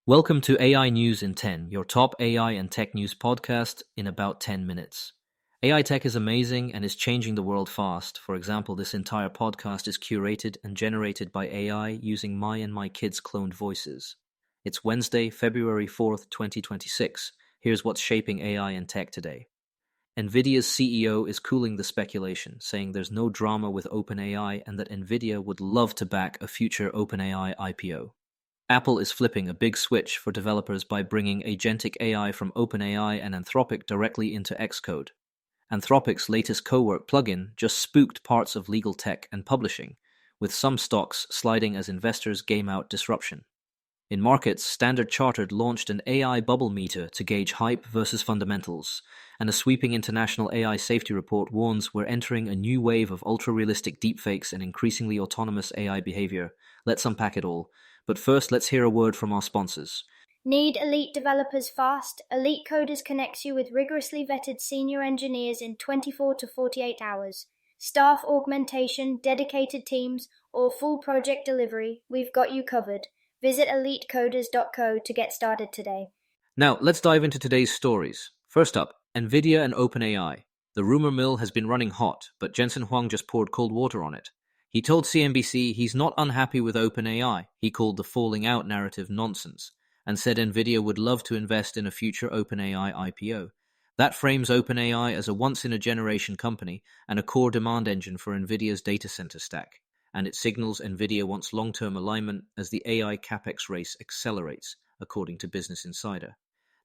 Welcome to AI News in 10, your top AI and tech news podcast in about 10 minutes. AI tech is amazing and is changing the world fast. For example, this entire podcast is curated and generated by AI using my and my kids' cloned voices. It's Wednesday, February 4th, 2026. Here's what's shaping AI and tech today. Nvidia's CEO is cooling the speculation, saying there's no drama with OpenAI and that Nvidia would love to back a future OpenAI IPO. Apple is flipping a big switch for developers by bringing Agentic AI from OpenAI and Anthropic directly into Xcode. Anthropic's latest co-work plugin just spooked parts of legal tech and publishing, with some stocks sliding as investors game out disruption. In markets, Standard Chartered launched an AI bubble meter to gauge hype versus fundamentals, and a sweeping international AI safety report warns we're entering a new wave of ultra-realistic deepfakes and increasingly autonomous AI behavior. Let's unpack it all. But first, let's hear a word from our sponsors. Need elite developers fast? Elite Coders connects you with rigorously vetted senior engineers in 24 to 48 hours. Staff augmentation, dedicated teams, or full project delivery, we've got you covered. Visit elitecoders.co to get started today. Now, let's dive into today's stories. First up, Nvidia and OpenAI. The rumor mill has been running hot, but Jensen Huang just poured cold water on it. He told CNBC he's not unhappy with OpenAI. He called the falling out narrative nonsense, and said Nvidia would love to invest in a future OpenAI IPO. That frames OpenAI as a once-in-a-generation company and a core demand engine for Nvidia's data center stack, and it signals Nvidia wants long-term alignment as the AI capex race accelerates, according to Business Insider.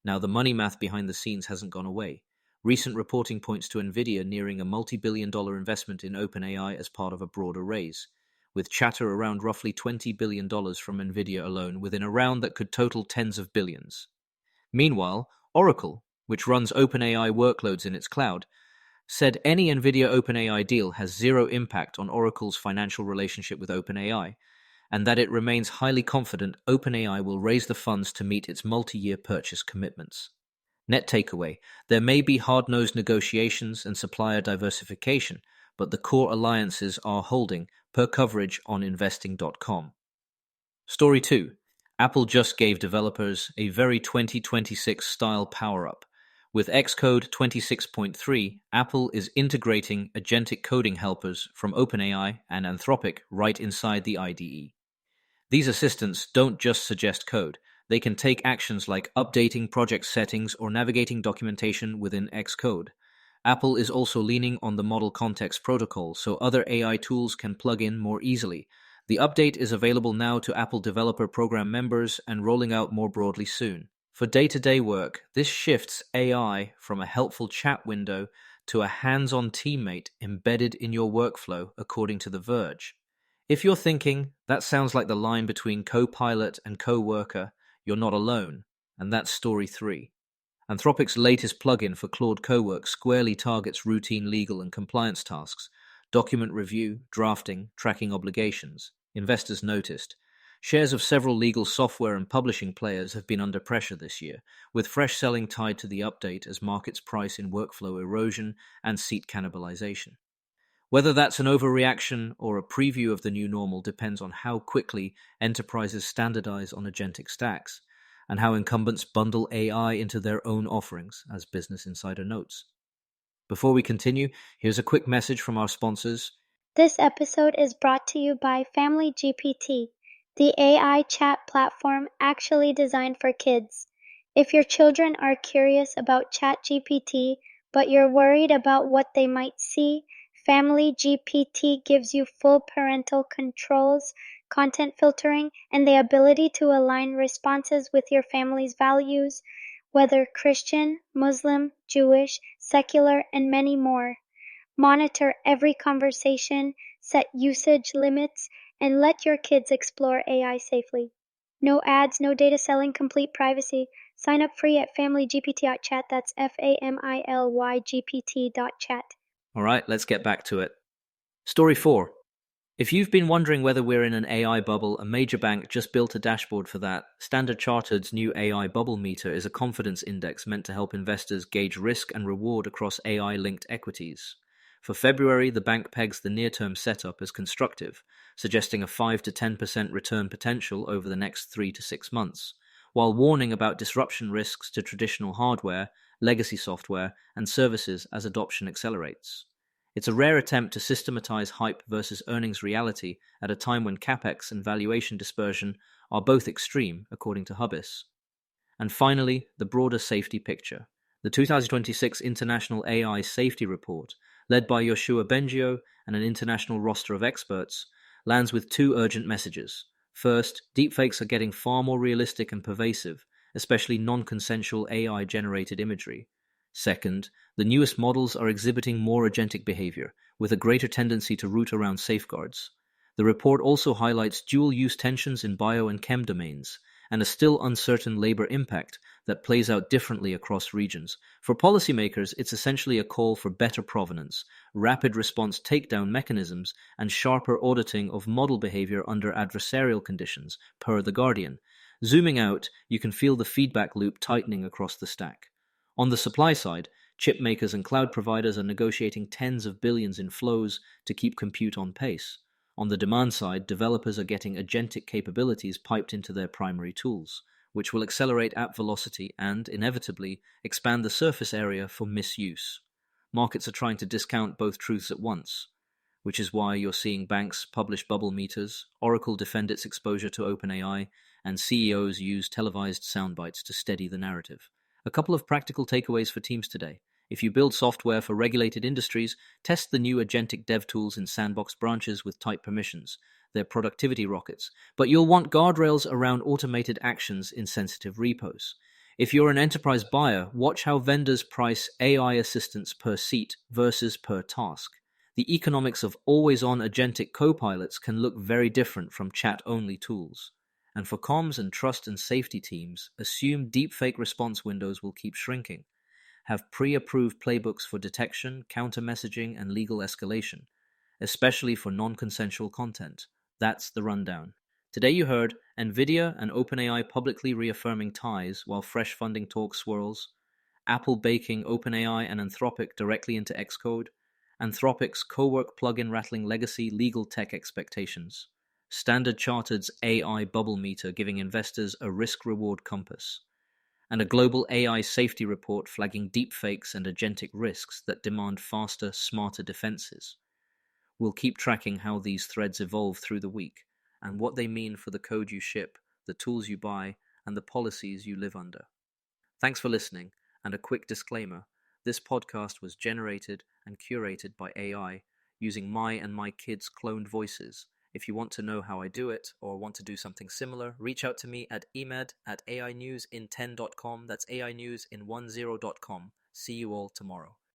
Now, the money math behind the scenes hasn't gone away. Recent reporting points to Nvidia nearing a multi-billion-dollar investment in OpenAI as part of a broader raise, with chatter around roughly $20 billion from Nvidia alone within a round that could total tens of billions. Meanwhile, Oracle, which runs OpenAI workloads in its cloud, said any Nvidia OpenAI deal has zero impact on Oracle's financial relationship with OpenAI, and that it remains highly confident OpenAI will raise the funds to meet its multi-year purchase commitments. Net takeaway, there may be hard-nosed negotiations and supplier diversification, but the core alliances are holding, per coverage on investing.com. Story 2. Apple just gave developers a very 2026 style power-up. With Xcode 26.3, Apple is integrating agentic coding helpers from OpenAI and Anthropic right inside the IDE. These assistants don't just suggest code. They can take actions like updating project settings or navigating documentation within Xcode. Apple is also leaning on the Model Context Protocol so other AI tools can plug in more easily. The update is available now to Apple Developer Program members and rolling out more broadly soon. For day-to-day work, this shifts AI from a helpful chat window to a hands-on teammate embedded in your workflow, according to The Verge. If you're thinking, that sounds like the line between co-pilot and co-worker, you're not alone, and that's story 3. Anthropic's latest plugin for Claude Cowork squarely targets routine legal and compliance tasks, document review, drafting, tracking obligations. Investors noticed. Shares of several legal software and publishing players have been under pressure this year, with fresh selling tied to the update as markets price in workflow erosion and seat cannibalization. Whether that's an overreaction or a preview of the new normal depends on how quickly enterprises standardize on agentic stacks, and how incumbents bundle AI into their own offerings, as Business Insider notes. Before we continue, here's a quick message from our sponsors. This episode is brought to you by Family GPT, the AI chat platform actually designed for kids. If your children are curious about ChatGPT, but you're worried about what they might see, Family GPT gives you full parental controls, content filtering, and the ability to align responses with your family's values, whether Christian, Muslim, Jewish, secular, and many more. Monitor every conversation, set usage limits, and let your kids explore AI safely. No ads, no data selling, complete privacy. Sign up free at familygpt.chat. That's familygpt.chat. All right, let's get back to it. Story 4. If you've been wondering whether we're in an AI bubble, a major bank just built a dashboard for that. Standard Chartered's new AI bubble meter is a confidence index meant to help investors gauge risk and reward across AI-linked equities. For February, the bank pegs the near-term setup as constructive, suggesting a 5 to 10% return potential over the next 3 to 6 months, while warning about disruption risks to traditional hardware, legacy software, and services as adoption accelerates. It's a rare attempt to systematize hype versus earnings reality at a time when capex and valuation dispersion are both extreme, according to Hubis. And finally, the broader safety picture. The 2026 International AI Safety Report, led by Yoshua Bengio and an international roster of experts, lands with two urgent messages. First, deepfakes are getting far more realistic and pervasive, especially non-consensual AI-generated imagery. Second, the newest models are exhibiting more agentic behavior, with a greater tendency to root around safeguards. The report also highlights dual-use tensions in bio and chem domains, and a still uncertain labor impact that plays out differently across regions. For policymakers, it's essentially a call for better provenance, rapid response takedown mechanisms, and sharper auditing of model behavior under adversarial conditions, per The Guardian. Zooming out, you can feel the feedback loop tightening across the stack. On the supply side, chip makers and cloud providers are negotiating tens of billions in flows to keep compute on pace. On the demand side, developers are getting agentic capabilities piped into their primary tools, which will accelerate app velocity and, inevitably, expand the surface area for misuse. Markets are trying to discount both truths at once, which is why you're seeing banks publish bubble meters, Oracle defend its exposure to OpenAI, and CEOs use televised soundbites to steady the narrative. A couple of practical takeaways for teams today. If you build software for regulated industries, test the new agentic dev tools in sandbox branches with tight permissions. They're productivity rockets, but you'll want guardrails around automated actions in sensitive repos. If you're an enterprise buyer, watch how vendors price AI assistants per seat versus per task. The economics of always-on agentic copilots can look very different from chat-only tools. And for comms and trust and safety teams, assume deepfake response windows will keep shrinking. Have pre-approved playbooks for detection, counter-messaging, and legal escalation, especially for non-consensual content. That's the rundown. Today you heard Nvidia and OpenAI publicly reaffirming ties while fresh funding talk swirls, Apple baking OpenAI and Anthropic directly into Xcode, Anthropic's Cowork plugin rattling legacy legal tech expectations, Standard Chartered's AI bubble meter giving investors a risk-reward compass, and a global AI safety report flagging deepfakes and agentic risks that demand faster, smarter defenses. We'll keep tracking how these threads evolve through the week, and what they mean for the code you ship, the tools you buy, and the policies you live under. Thanks for listening, and a quick disclaimer. This podcast was generated and curated by AI using my and my kids' cloned voices. If you want to know how I do it or want to do something similar, reach out to me at emed@ainewsin10.com. That's AInewsin10.com. See you all tomorrow.